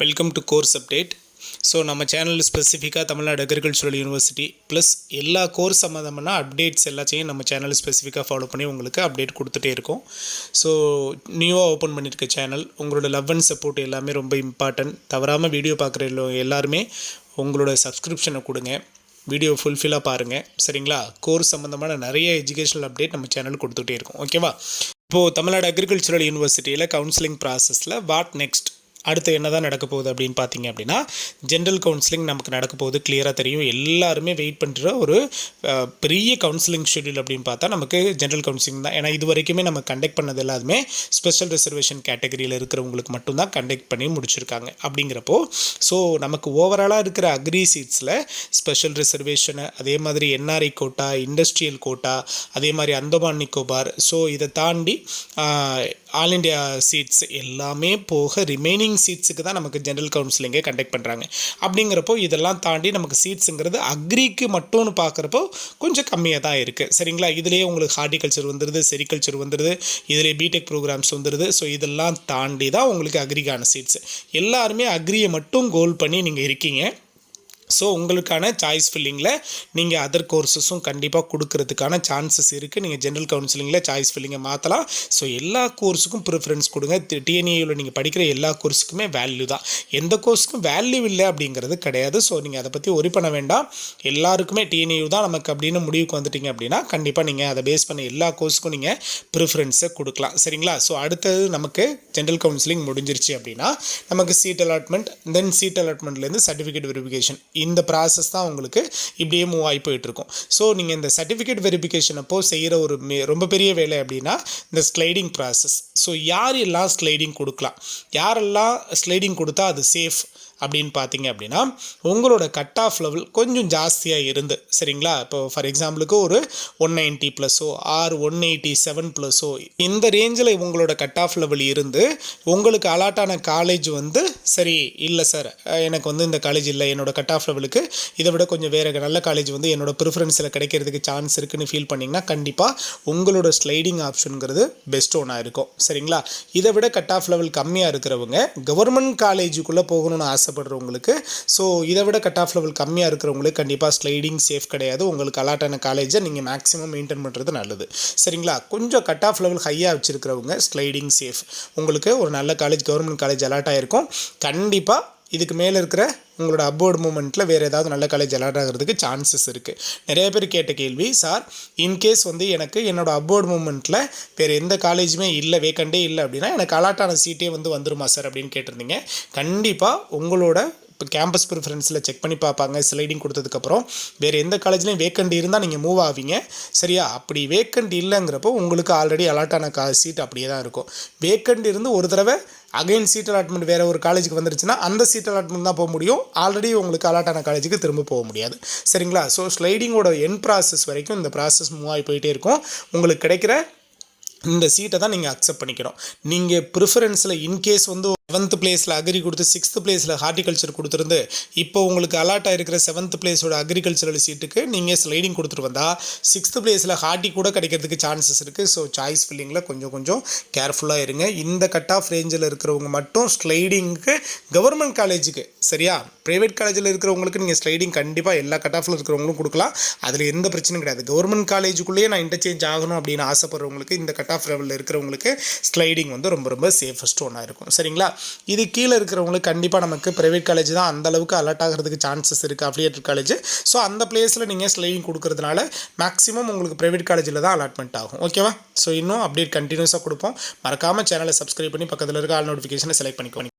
Welcome to course update. So நம்ம channel ஸ்பெசிஃபிக்காக Tamil Nadu agricultural university plus எல்லா கோர்ஸ் சம்மந்தமான அப்டேட்ஸ் எல்லாத்தையும் நம்ம சேனல் ஸ்பெசிஃபிக்காக ஃபாலோ பண்ணி உங்களுக்கு அப்டேட் கொடுத்துட்டே இருக்கோம். ஸோ நியூவாக ஓப்பன் பண்ணியிருக்க சேனல், உங்களோட லவ் அண்ட் சப்போர்ட் எல்லாமே ரொம்ப இம்பார்ட்டன்ட். தவறாமல் வீடியோ பார்க்குற எல்லாருமே உங்களோட சப்ஸ்கிரிப்ஷனை கொடுங்க, வீடியோ ஃபுல்ஃபில்லாக பாருங்கள், சரிங்களா? கோர்ஸ் சம்மந்தமான நிறைய எஜுகேஷனல் அப்டேட் நம்ம சேனல் கொடுத்துட்டே இருக்கோம், ஓகேவா? இப்போது தமிழ்நாடு அக்ரிகல்ச்சரல் யூனிவர்சிட்டியில் கவுன்சிலிங் ப்ராசஸில் வாட் நெக்ஸ்ட், அடுத்து என்ன தான் நடக்க போகுது அப்படின்னு பார்த்தீங்க அப்படின்னா, ஜென்ரல் கவுன்சிலிங் நமக்கு நடக்க போகுது. கிளியராக தெரியும், எல்லாருமே வெயிட் பண்ணுற ஒரு பெரிய கவுன்சிலிங் ஷெட்யூல் அப்படின்னு பார்த்தா நமக்கு ஜென்ரல் கவுன்சிலிங் தான். ஏன்னா இது வரைக்குமே நம்ம கண்டக்ட் பண்ணது எல்லாருமே ஸ்பெஷல் ரிசர்வேஷன் கேட்டகரியில் இருக்கிறவங்களுக்கு மட்டும்தான் கண்டக்ட் பண்ணி முடிச்சிருக்காங்க. அப்படிங்கிறப்போ ஸோ நமக்கு ஓவராலாக இருக்கிற அக்ரி சீட்ஸில் ஸ்பெஷல் ரிசர்வேஷனு, அதே மாதிரி என்ஆர்ஐ கோட்டா, இண்டஸ்ட்ரியல் கோட்டா, அதே மாதிரி அந்தமான் நிக்கோபார், ஸோ இதை தாண்டி ஆல் இண்டியா சீட்ஸ் எல்லாமே போக ரிமைனிங் சீட்ஸுக்கு தான் நமக்கு ஜென்ரல் கவுன்சிலிங்கை கண்டக்ட் பண்ணுறாங்க. அப்படிங்கிறப்போ இதெல்லாம் தாண்டி நமக்கு சீட்ஸுங்கிறது அக்ரிக்கு மட்டும்னு பார்க்குறப்போ கொஞ்சம் கம்மியாக தான் இருக்குது, சரிங்களா? இதுலேயே உங்களுக்கு ஹார்டிகல்ச்சர் வந்துடுது, செரிகல்ச்சர் வந்துடுது, இதிலே பிடெக் ப்ரோக்ராம்ஸ் வந்துடுது. ஸோ இதெல்லாம் தாண்டி தான் உங்களுக்கு அக்ரிக்கான சீட்ஸ். எல்லாருமே அக்ரியை மட்டும் கோல் பண்ணி நீங்கள் இருக்கீங்க. ஸோ உங்களுக்கான சாய்ஸ் ஃபில்லிங்கில் நீங்கள் அதர் கோர்ஸஸும் கண்டிப்பாக கொடுக்கறதுக்கான சான்சஸ் இருக்குது. நீங்கள் ஜென்ரல் கவுன்சிலிங்கில் சாய்ஸ் ஃபில்லிங்கை மாற்றலாம். ஸோ எல்லா கோர்ஸுக்கும் ப்ரிஃபரன்ஸ் கொடுங்க. டிஎன்ஏயூவில் நீங்கள் படிக்கிற எல்லா கோர்ஸுக்குமே வேல்யூ தான், எந்த கோர்ஸுக்கும் வேல்யூ இல்லை அப்படிங்கிறது கிடையாது. ஸோ நீங்கள் அதை பற்றி ஒரி பண்ண வேண்டாம். எல்லாருக்குமே டிஎன்ஏயூ தான் நமக்கு அப்படின்னு முடிவுக்கு வந்துட்டீங்க அப்படின்னா கண்டிப்பாக நீங்கள் அதை பேஸ் பண்ண எல்லா கோர்ஸுக்கும் நீங்கள் ப்ரிஃபரன்ஸை கொடுக்கலாம், சரிங்களா? ஸோ அடுத்தது நமக்கு ஜென்ரல் கவுன்சிலிங் முடிஞ்சிருச்சு அப்படின்னா நமக்கு சீட் அலாட்மெண்ட், தென் சீட் அலாட்மெண்ட்லேருந்து சர்டிஃபிகேட் வெரிஃபிகேஷன், இந்த ப்ராசஸ் தான் உங்களுக்கு இப்படியே மூவ் ஆகி போயிட்டுருக்கும். ஸோ நீங்கள் இந்த சர்டிஃபிகேட் வெரிஃபிகேஷன் அப்போ செய்கிற ஒரு ரொம்ப பெரிய வேலை அப்படின்னா இந்த ஸ்லைடிங் ப்ராசஸ். ஸோ யாரெல்லாம் ஸ்லைடிங் கொடுக்கலாம், யாரெல்லாம் ஸ்லைடிங் கொடுத்தா அது சேஃப் அப்படின்னு பார்த்தீங்க அப்படின்னா, உங்களோட கட் ஆஃப் லெவல் கொஞ்சம் ஜாஸ்தியாக இருந்து, சரிங்களா? இப்போ ஃபார் எக்ஸாம்பிளுக்கு ஒரு 190 ப்ளஸோ ஆர் 187 ப்ளஸோ இந்த ரேஞ்சில் உங்களோட கட் ஆஃப் லெவல் இருந்து உங்களுக்கு அலாட்டான காலேஜ் வந்து சரி இல்லை சார், எனக்கு வந்து இந்த காலேஜ் இல்லை, என்னோட கட் ஆஃப் லெவலுக்கு இதை விட கொஞ்சம் வேறு நல்ல காலேஜ் வந்து என்னோட ப்ரிஃபரன்ஸில் கிடைக்கிறதுக்கு சான்ஸ் இருக்குன்னு ஃபீல் பண்ணிங்கன்னா கண்டிப்பாக உங்களோட ஸ்லைடிங் ஆப்ஷனுங்கிறது பெஸ்ட் ஒன்னாக இருக்கும், சரிங்களா? இதை விட கட் ஆஃப் லெவல் கம்மியாக இருக்கிறவங்க கவர்மெண்ட் காலேஜுக்குள்ளே போகணும்னு ஆசைப்படுறவங்களுக்கு, ஸோ இதை விட கட் ஆஃப் லெவல் கம்மியாக இருக்கிறவங்களுக்கு கண்டிப்பாக ஸ்லைடிங் சேஃப் கிடையாது. உங்களுக்கு அலாட்டான காலேஜை நீங்கள் மேக்ஸிமம் மெயின்டைன் பண்ணுறது நல்லது, சரிங்களா? கொஞ்சம் கட் ஆஃப் லெவல் ஹையாக வச்சுருக்கிறவங்க ஸ்லைடிங் சேஃப். உங்களுக்கு ஒரு நல்ல காலேஜ், கவர்மெண்ட் காலேஜ் அலாட் ஆகிருக்கும். கண்டிப்பாக இதுக்கு மேலே இருக்கிற உங்களோட அப்வர்ட் மூமெண்ட்டில் வேறு ஏதாவது நல்ல காலேஜ் அலாட் ஆகிறதுக்கு சான்சஸ் இருக்குது. நிறைய பேர் கேட்ட கேள்வி, சார் இன்கேஸ் வந்து எனக்கு என்னோடய அப்வர்ட் மூமெண்ட்டில் வேறு எந்த காலேஜுமே இல்லை, வேக்கண்டே இல்லை அப்படின்னா எனக்கு அலாட்டான சீட்டே வந்து வந்துருமா சார் அப்படின்னு கேட்டிருந்தீங்க. கண்டிப்பாக உங்களோட இப்போ கேம்பஸ் ப்ரிஃபரன்ஸில் செக் பண்ணி பார்ப்பாங்க. ஸ்லைடிங் கொடுத்ததுக்கப்புறம் வேறு எந்த காலேஜ்லையும் வேக்கண்ட் இருந்தால் நீங்கள் மூவ் ஆவீங்க, சரியா? அப்படி வேக்கண்ட் இல்லைங்கிறப்போ உங்களுக்கு ஆல்ரெடி அலாட்டான சீட் அப்படியே தான் இருக்கும். வேக்கண்ட் இருந்து ஒரு தடவை அகைன் சீட் அலாட்மெண்ட் வேறு ஒரு காலேஜுக்கு வந்துருச்சுன்னா அந்த சீட் அலாட்மெண்ட் தான் போக முடியும், ஆல்ரெடி உங்களுக்கு அலாட்டான காலேஜுக்கு திரும்ப போக முடியாது, சரிங்களா? ஸோ ஸ்லைடிங்கோட என் ப்ராசஸ் வரைக்கும் இந்த ப்ராசஸ் மூவ் ஆகி போயிட்டே இருக்கும். உங்களுக்கு கிடைக்கிற இந்த சீட்டை தான் நீங்கள் அக்செப்ட் பண்ணிக்கணும். நீங்கள் ப்ரிஃபரன்ஸில் இன்கேஸ் வந்து 7th பிளேஸில் அக்ரி கொடுத்து 6th பிளேஸில் ஹார்டிகல்ச்சர் கொடுத்துருந்து இப்போ உங்களுக்கு அலாட் ஆகிருக்கிற 7th பிளேஸோட அக்ரிகல்ச்சரல் சீட்டுக்கு நீங்கள் ஸ்லைடிங் கொடுத்துட்டு வந்தால் 6th பிளேஸில் ஹார்டி கூட கிடைக்கிறதுக்கு சான்சஸ் இருக்குது. ஸோ சாய்ஸ் ஃபில்லிங்கில் கொஞ்சம் கேர்ஃபுல்லாக இருங்க. இந்த கட் ஆஃப் ரேஞ்சில் இருக்கிறவங்க மட்டும் ஸ்லைடிங்க்கு கவர்மெண்ட் காலேஜுக்கு, சரியா? ப்ரைவேட் காலேஜில் இருக்கிறவங்களுக்கு நீங்கள் ஸ்லைடிங் கண்டிப்பாக எல்லா கட் ஆஃபில் இருக்கிறவங்களும் கொடுக்கலாம், அதில் எந்த பிரச்சனையும் கிடையாது. கவர்மெண்ட் காலேஜுக்குள்ளேயே நான் இன்டர்சேஞ்ச் ஆகணும் அப்படின்னு ஆசைப்படுறவங்களுக்கு, இந்த கட் ஆஃப் லெவலில் இருக்கிறவங்களுக்கு ஸ்லைடிங் வந்து ரொம்ப சேஃபஸ்ட் ஒன்றா இருக்கும், சரிங்களா? இது கீழே இருக்கிறவங்களுக்கு கண்டிப்பாக நமக்கு ப்ரைவேட் காலேஜ் தான் அந்த அளவுக்கு அலர்ட் ஆகிறதுக்கு சான்சஸ் இருக்குது, அஃபிலியேட்டட் காலேஜ். ஸோ அந்த பிளேஸில் நீங்கள் ஸ்லைடிங் கொடுக்கறதுனால மேக்ஸிமம் உங்களுக்கு ப்ரைவேட் காலேஜில் தான் அலாட்மெண்ட் ஆகும், ஓகேவா? ஸோ இன்னும் அப்டேட் கண்டினியூஸாக கொடுப்போம். மறக்காமல் சேனலை சப்ஸ்கிரைப் பண்ணி பக்கத்தில் இருக்க ஆல் நோட்டிஃபிகேஷனை செலக்ட் பண்ணிக்கோங்க.